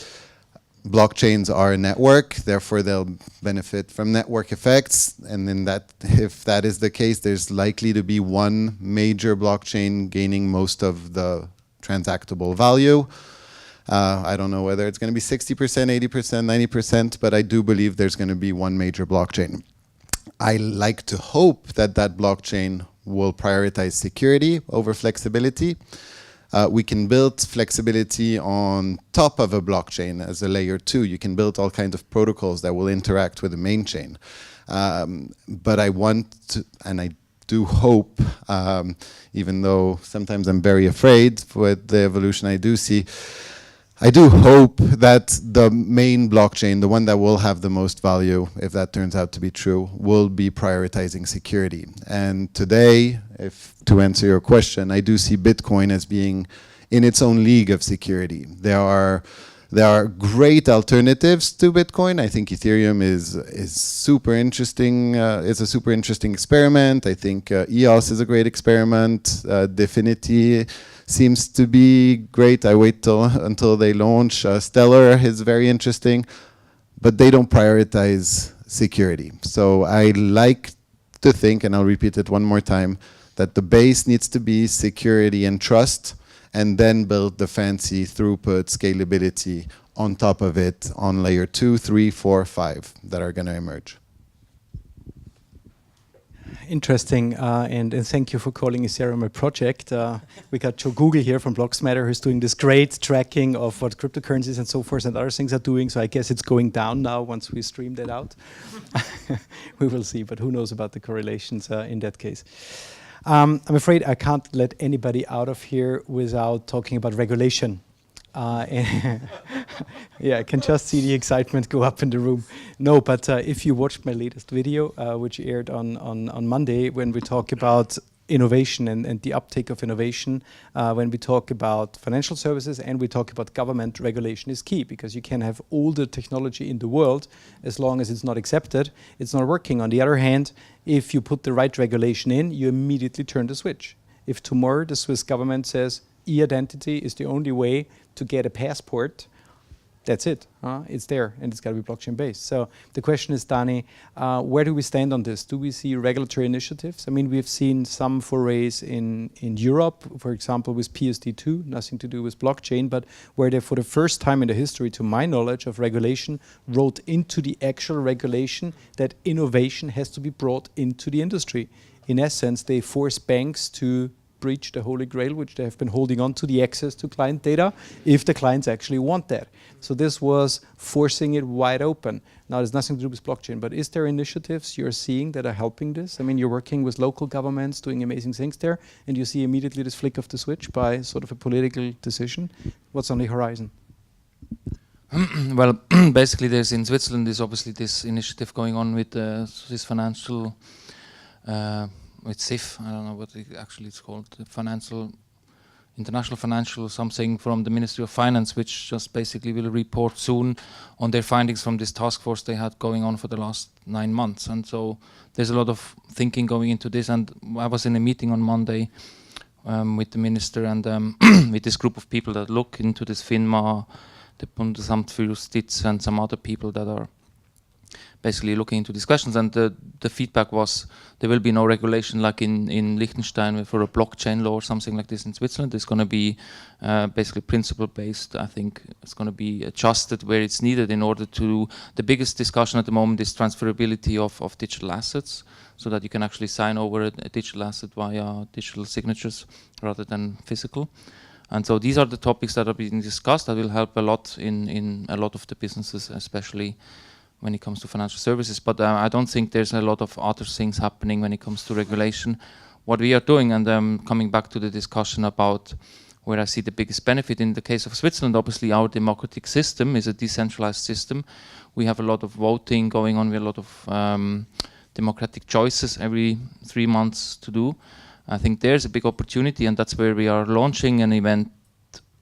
blockchains are a network, therefore they'll benefit from network effects, and in that, if that is the case, there's likely to be one major blockchain gaining most of the transactable value. I don't know whether it's going to be 60%, 80%, 90%, but I do believe there's going to be one major blockchain. I like to hope that that blockchain will prioritize security over flexibility. We can build flexibility on top of a blockchain as a layer 2. You can build all kinds of protocols that will interact with the main chain. But I want to, and I do hope, even though sometimes I'm very afraid with the evolution I do see, I do hope that the main blockchain, the one that will have the most value, if that turns out to be true, will be prioritizing security. And today, to answer your question, I do see Bitcoin as being in its own league of security. There are great alternatives to Bitcoin. I think Ethereum is super interesting. It's a super interesting experiment. I think EOS is a great experiment. Dfinity seems to be great. I wait until they launch. Stellar is very interesting, but they don't prioritize security. So I like to think, and I'll repeat it one more time, that the base needs to be security and trust, and then build the fancy throughput, scalability on top of it on layer 2, 3, 4, 5 that are going to emerge. Interesting, and thank you for calling Ethereum a project. We got Joe Google here from Blocksmatter, who's doing this great tracking of what cryptocurrencies and so forth and other things are doing. So I guess it's going down now once we stream that out. We will see, but who knows about the correlations in that case. I'm afraid I can't let anybody out of here without talking about regulation. Yeah, I can just see the excitement go up in the room. No, but if you watched my latest video, which aired on Monday, when we talk about innovation and the uptake of innovation when we talk about financial services and we talk about government regulation is key, because you can have all the technology in the world, as long as it's not accepted, it's not working. On the other hand, if you put the right regulation in, you immediately turn the switch. If tomorrow the Swiss government says e-identity is the only way to get a passport, that's it. It's there, and it's got to be blockchain based. So the question is, Dani, where do we stand on this? Do we see regulatory initiatives? I mean, we've seen some forays in Europe, for example, with PSD2, nothing to do with blockchain, but where they, for the first time in the history, to my knowledge, of regulation, wrote into the actual regulation that innovation has to be brought into the industry. In essence, they force banks to breach the holy grail, which they have been holding on to, the access to client data, if the clients actually want that. So this was forcing it wide open. Now, there's nothing to do with blockchain, but is there initiatives you're seeing that are helping this? I mean, you're working with local governments, doing amazing things there, and you see immediately this flick of the switch by sort of a political decision. What's on the horizon? Well, basically, there's in Switzerland, there's obviously this initiative going on with Swiss financial, with SIF, I don't know what actually it's called, the International Financial something from the Ministry of Finance, which just basically will report soon on their findings from this task force they had going on for the last 9 months. And so there's a lot of thinking going into this. And I was in a meeting on Monday with the minister and with this group of people that look into this FINMA, the Bundesamt für Justiz, and some other people that are basically looking into discussions. And the feedback was there will be no regulation like in Liechtenstein for a blockchain law or something like this in Switzerland. It's going to be basically principle based. I think it's going to be adjusted where it's needed in order to, the biggest discussion at the moment is transferability of digital assets, so that you can actually sign over a digital asset via digital signatures rather than physical. And so these are the topics that are being discussed that will help a lot in a lot of the businesses, especially when it comes to financial services. But I don't think there's a lot of other things happening when it comes to regulation. What we are doing, and coming back to the discussion about where I see the biggest benefit in the case of Switzerland, obviously our democratic system is a decentralized system. We have a lot of voting going on, we have a lot of democratic choices every 3 months to do. I think there's a big opportunity, and that's where we are launching an event.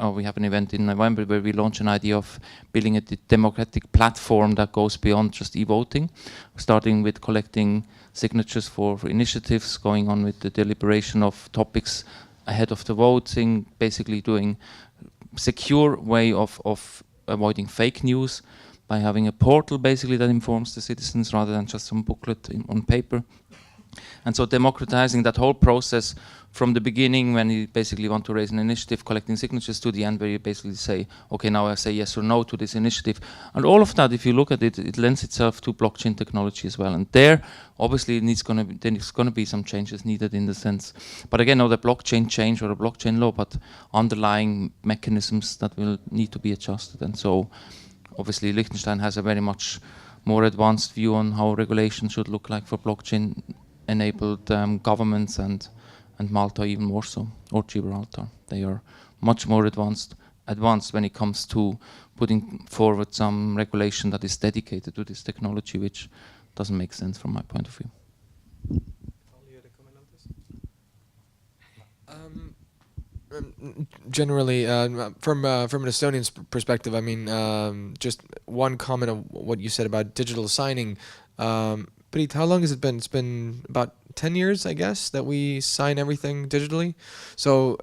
We have an event in November where we launch an idea of building a democratic platform that goes beyond just e-voting, starting with collecting signatures for initiatives, going on with the deliberation of topics ahead of the voting, basically doing secure way of avoiding fake news by having a portal basically that informs the citizens rather than just some booklet on paper. And so democratizing that whole process from the beginning, when you basically want to raise an initiative, collecting signatures, to the end where you basically say, okay, now I say yes or no to this initiative. And all of that, if you look at it, it lends itself to blockchain technology as well. And there, obviously, there's going to be some changes needed in the sense. But again, not a blockchain change or a blockchain law, but underlying mechanisms that will need to be adjusted. And so, obviously, Liechtenstein has a very much more advanced view on how regulation should look like for blockchain-enabled governments, and Malta even more so, or Gibraltar. They are much more advanced when it comes to putting forward some regulation that is dedicated to this technology, which doesn't make sense from my point of view. Generally, from an Estonian perspective, I mean, just one comment of what you said about digital signing. Preet, how long has it been? It's been about 10 years, I guess, that we sign everything digitally. So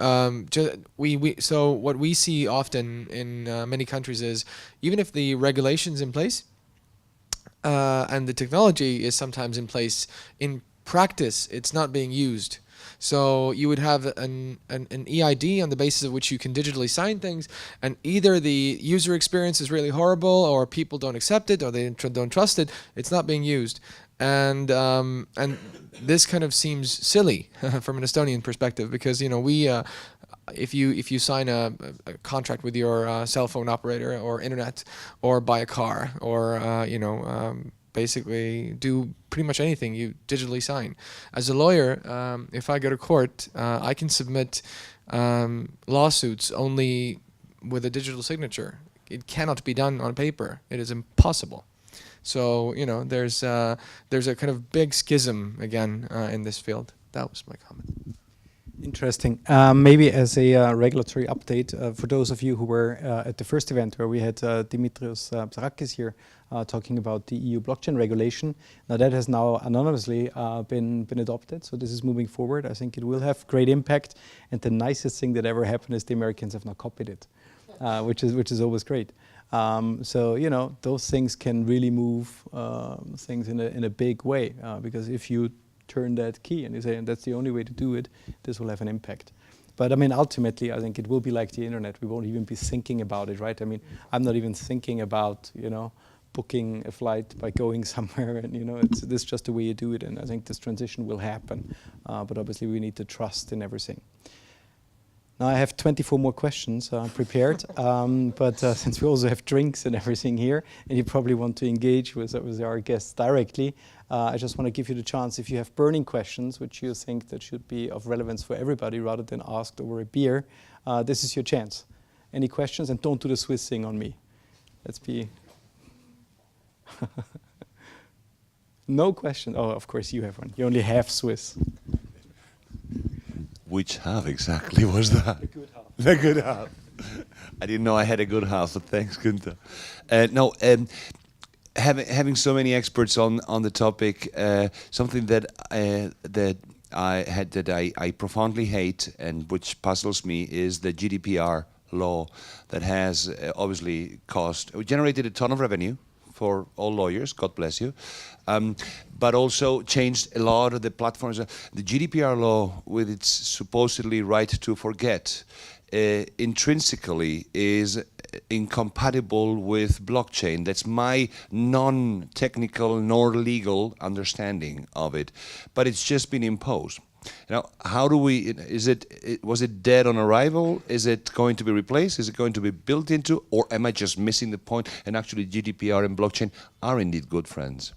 so what we see often in many countries is, even if the regulation's in place and the technology is sometimes in place, in practice it's not being used. So you would have an EID on the basis of which you can digitally sign things, and either the user experience is really horrible, or people don't accept it, or they don't trust it. It's not being used, and this kind of seems silly from an Estonian perspective, because we if you sign a contract with your cell phone operator or internet, or buy a car, or basically do pretty much anything, you digitally sign. As a lawyer, if I go to court, I can submit lawsuits only with a digital signature. It cannot be done on paper. It is impossible. So there's a kind of big schism again in this field that was my comment. Interesting. Maybe as a regulatory update, for those of you who were at the first event where we had Dimitrios Psarakis here talking about the EU blockchain regulation. Now that has now anonymously been adopted, so this is moving forward. I think it will have great impact, and the nicest thing that ever happened is the Americans have now copied it, which is always great. So you know, those things can really move things in a big way, because if you turn that key and you say, and that's the only way to do it, this will have an impact. But I mean, ultimately, I think it will be like the internet. We won't even be thinking about it, right? I mean, I'm not even thinking about, you know, booking a flight by going somewhere, and you know, this is just the way you do it. And I think this transition will happen. But obviously, we need to trust in everything. Now I have 24 more questions prepared, but since we also have drinks and everything here, and you probably want to engage with our guests directly, I just want to give you the chance, if you have burning questions, which you think that should be of relevance for everybody rather than asked over a beer, this is your chance. Any questions? And don't do the Swiss thing on me. Let's be... No question. Oh, of course you have one. You're only half Swiss. Which half exactly was that? The good half. The good half. I didn't know I had a good half, so thanks, Günther. Having so many experts on the topic, something that I profoundly hate and which puzzles me is the GDPR law that has obviously generated a ton of revenue for all lawyers, God bless you, but also changed a lot of the platforms. The GDPR law, with its supposedly right to forget, intrinsically is incompatible with blockchain. That's my non-technical nor legal understanding of it, but it's just been imposed. Now, how do we, was it dead on arrival? Is it going to be replaced? Is it going to be built into? Or am I just missing the point? And actually GDPR and blockchain are indeed good friends.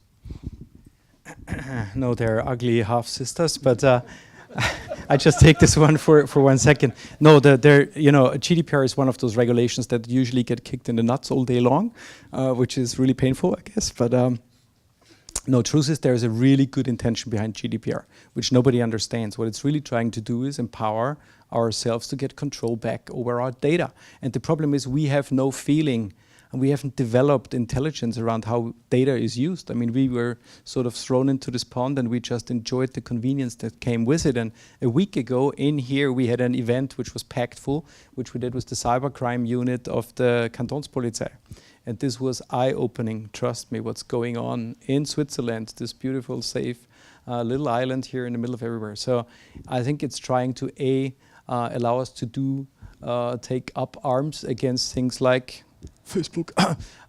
No, they're ugly half-sisters, but I just take this one for 1 second. No, you know, GDPR is one of those regulations that usually get kicked in the nuts all day long, which is really painful, I guess, but no, truth is there is a really good intention behind GDPR, which nobody understands. What it's really trying to do is empower ourselves to get control back over our data. And the problem is we have no feeling, and we haven't developed intelligence around how data is used. I mean, we were sort of thrown into this pond and we just enjoyed the convenience that came with it. And a week ago in here, we had an event which was packed full, which we did with the cybercrime unit of the Kantonspolizei. And this was eye-opening, trust me, what's going on in Switzerland, this beautiful, safe little island here in the middle of everywhere. So I think it's trying to, allow us to take up arms against things like Facebook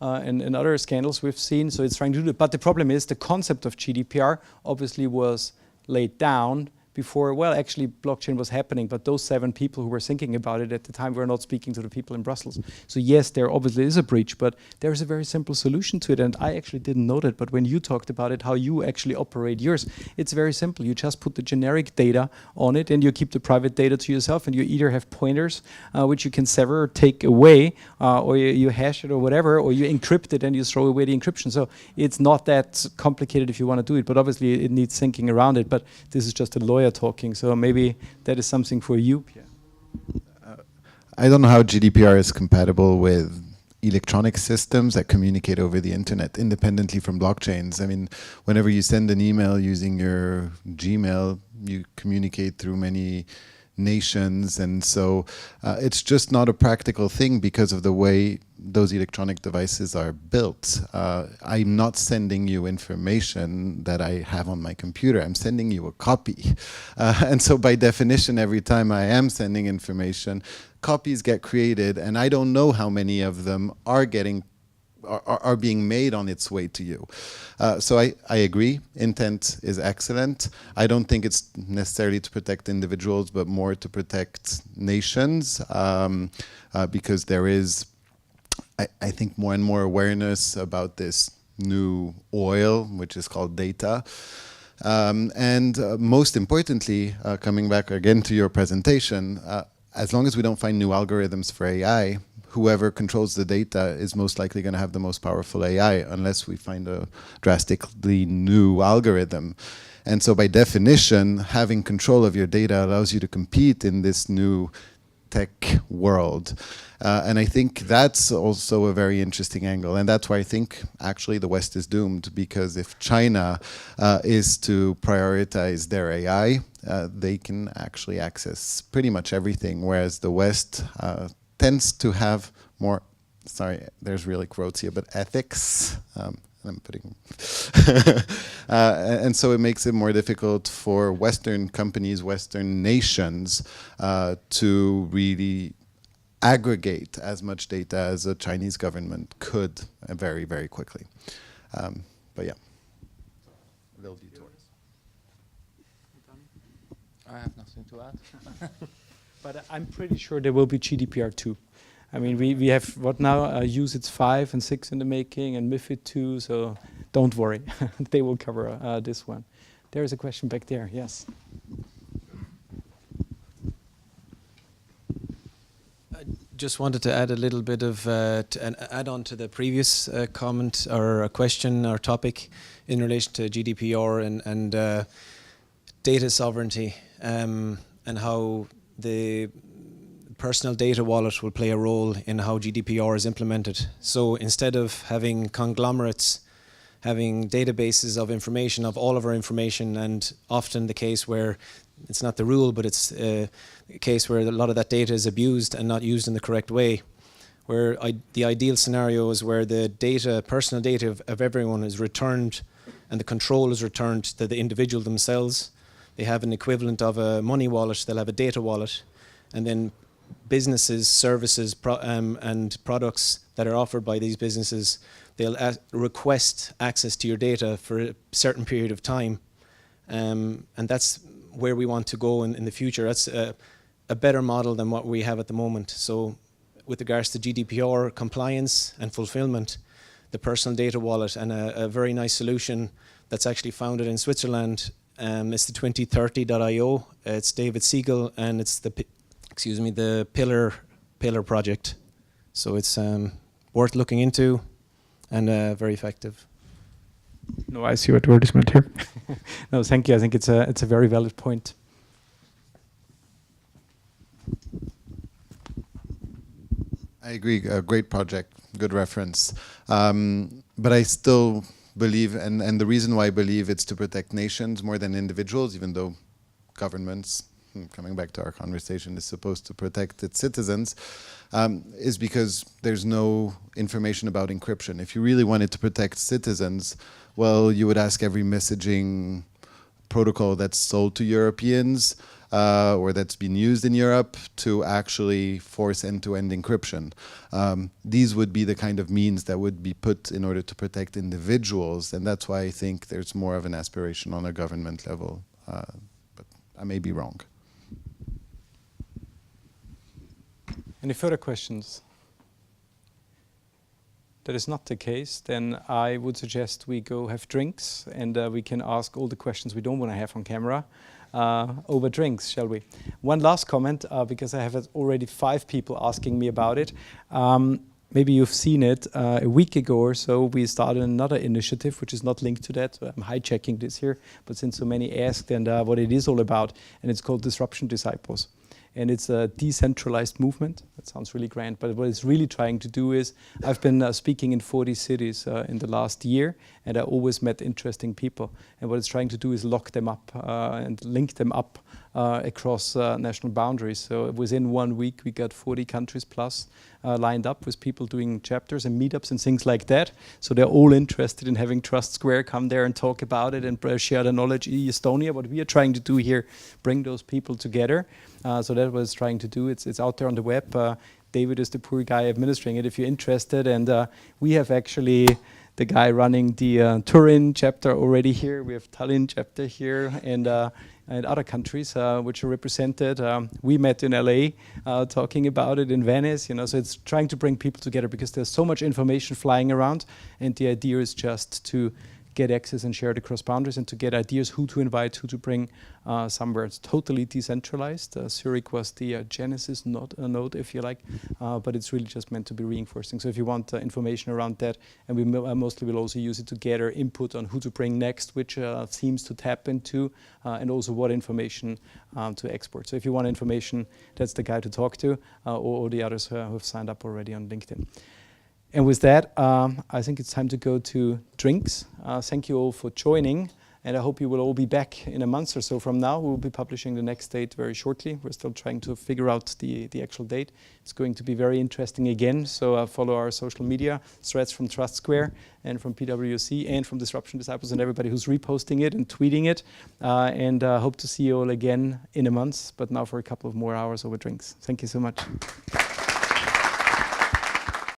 and other scandals we've seen. So it's trying to do that. But the problem is the concept of GDPR obviously was laid down before, well, actually blockchain was happening, but those 7 people who were thinking about it at the time were not speaking to the people in Brussels. So yes, there obviously is a breach, but there's a very simple solution to it. And I actually didn't know that, but when you talked about it, how you actually operate yours, it's very simple. You just put the generic data on it and you keep the private data to yourself, and you either have pointers which you can sever or take away, or you hash it or whatever, or you encrypt it and you throw away the encryption. So it's not that complicated if you want to do it, but obviously it needs thinking around it. But this is just a lawyer talking, so maybe that is something for you, Pierre. I don't know how GDPR is compatible with electronic systems that communicate over the internet independently from blockchains. I mean, whenever you send an email using your Gmail, you communicate through many nations, and so it's just not a practical thing because of the way those electronic devices are built. I'm not sending you information that I have on my computer. I'm sending you a copy. And so by definition, every time I am sending information, copies get created, and I don't know how many of them are being made on its way to you. So I agree, intent is excellent. I don't think it's necessarily to protect individuals, but more to protect nations, because there is, I think, more and more awareness about this new oil, which is called data. And most importantly, coming back again to your presentation, as long as we don't find new algorithms for AI, whoever controls the data is most likely going to have the most powerful AI, unless we find a drastically new algorithm. And so by definition, having control of your data allows you to compete in this new tech world. And I think that's also a very interesting angle. And that's why I think actually the West is doomed, because if China is to prioritize their AI, they can actually access pretty much everything, whereas the West tends to have more, sorry, there's really quotes here, but ethics. I'm putting, and so it makes it more difficult for Western companies, Western nations, to really aggregate as much data as a Chinese government could very, very quickly. But yeah, little detours. I have nothing to add. But I'm pretty sure there will be GDPR 2. I mean, we have what now, UCITS 5 and 6 in the making, and MiFID 2, so don't worry. They will cover this one. There is a question back there, yes. I just wanted to add a little bit of, an add-on to the previous comment or a question or topic in relation to GDPR and data sovereignty, and how the personal data wallet will play a role in how GDPR is implemented. So instead of having conglomerates having databases of information, of all of our information, and often the case where it's not the rule, but it's a case where a lot of that data is abused and not used in the correct way, where the ideal scenario is where the data, personal data of everyone is returned and the control is returned to the individual themselves. They have an equivalent of a money wallet, they'll have a data wallet, and then businesses, services, and products that are offered by these businesses, they'll request access to your data for a certain period of time. And that's where we want to go in the future. That's a better model than what we have at the moment. So with regards to GDPR compliance and fulfillment, the personal data wallet, and a very nice solution that's actually founded in Switzerland, it's the 2030.io. It's David Siegel, and it's the the Pillar project. So it's worth looking into and very effective. No, I see your advertisement here. No, thank you. I think it's a very valid point. I agree. A great project, good reference. But I still believe, and the reason why I believe it's to protect nations more than individuals, even though governments, coming back to our conversation, is supposed to protect its citizens, is because there's no information about encryption. If you really wanted to protect citizens, well, you would ask every messaging protocol that's sold to Europeans or that's been used in Europe to actually force end-to-end encryption. These would be the kind of means that would be put in order to protect individuals, and that's why I think there's more of an aspiration on a government level, but I may be wrong. Any further questions? That is not the case, then I would suggest we go have drinks, and we can ask all the questions we don't want to have on camera over drinks, shall we? One last comment, because I have already 5 people asking me about it. Maybe you've seen it. A week ago or so, we started another initiative, which is not linked to that. I'm hijacking this here, but since so many asked, and what it is all about, and it's called Disruption Disciples. And it's a decentralized movement. That sounds really grand, but what it's really trying to do is, I've been speaking in 40 cities in the last year, and I always met interesting people. And what it's trying to do is lock them up and link them up across national boundaries. So within 1 week, we got 40 countries plus lined up with people doing chapters and meetups and things like that. So they're all interested in having Trust Square come there and talk about it and share their knowledge. Estonia, what we are trying to do here, bring those people together. So that's what it's trying to do. It's out there on the web. David is the poor guy administering it if you're interested. And we have actually the guy running the Turin chapter already here. We have Tallinn chapter here, and other countries which are represented. We met in LA talking about it, in Venice, so it's trying to bring people together because there's so much information flying around, and the idea is just to get access and share it across boundaries, and to get ideas who to invite, who to bring somewhere. It's totally decentralized. Zurich was the genesis node, if you like, but it's really just meant to be reinforcing. So if you want information around that, and we mostly will also use it to gather input on who to bring next, which themes to tap into, and also what information to export. So if you want information, that's the guy to talk to, or the others who have signed up already on LinkedIn. And with that, I think it's time to go to drinks. Thank you all for joining, and I hope you will all be back in a month or so from now. We'll be publishing the next date very shortly. We're still trying to figure out the actual date. It's going to be very interesting again, so follow our social media threads from Trust Square and from PwC and from Disruption Disciples and everybody who's reposting it and tweeting it. And hope to see you all again in a month, but now for a couple of more hours over drinks. Thank you so much.